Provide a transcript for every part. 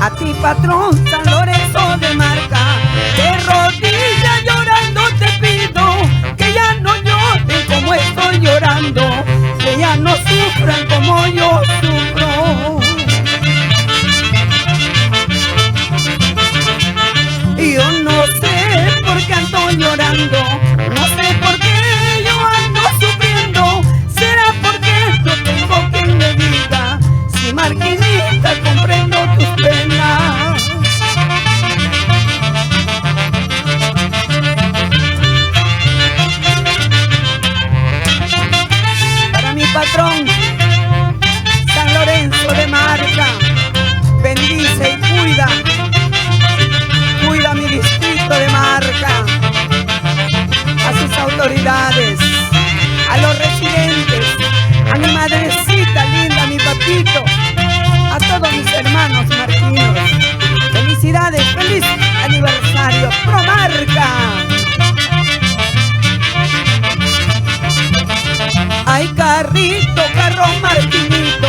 A ti, patrón San Lorenzo de Marca, de rodillas llorando te pido que ya no lloren como estoy llorando, que ya no sufran como yo sufro. Y yo no sé por qué ando llorando, no sé por qué yo ando sufriendo. ¿Será porque no tengo quien me diga si, Marquinita, comprendo tus penas? Para mi patrón San Lorenzo de Marca, bendice y cuida mi distrito de Marca, a sus autoridades, a los residentes, a mi madrecita linda, a mi papito, a todos mis hermanos marquinos. Felicidades, feliz aniversario, Pro Marca. Ay, carrito, carro marquinito,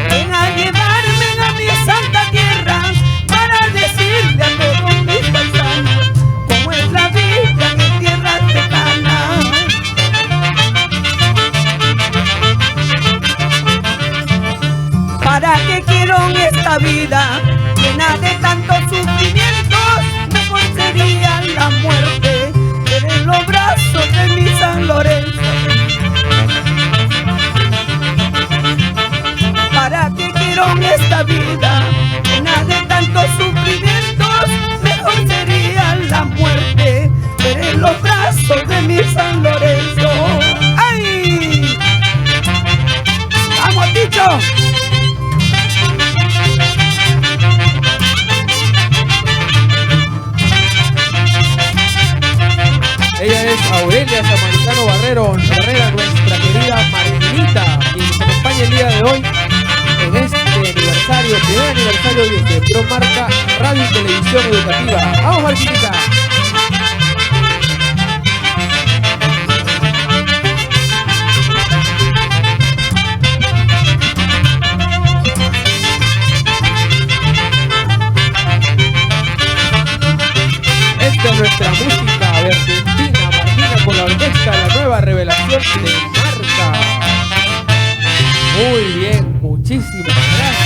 ven a llevarme a mi santa tierra para decirle a todos mis paisanos cómo es la vida en tierra tejana. ¿Para qué quiero esta vida llena de tantos sufrimientos? Mejor sería la muerte, pero en los brazos de mi San Lorenzo. ¿Para qué quiero esta vida llena de tantos sufrimientos? Mejor sería la muerte, pero en los brazos de mi San Lorenzo. ¡Ay! ¡Vamos, Ticho! Ella es Aurelia Samaritano Barrera, nuestra querida Marquinita, y nos acompaña el día de hoy en este aniversario, primer aniversario de Pro Marca Radio y Televisión Educativa. ¡Vamos, Marquinita! Esta es nuestra música de Argentina, Marquina, con la orquesta La Nueva Revelación de Marca. Muy bien, muchísimas gracias.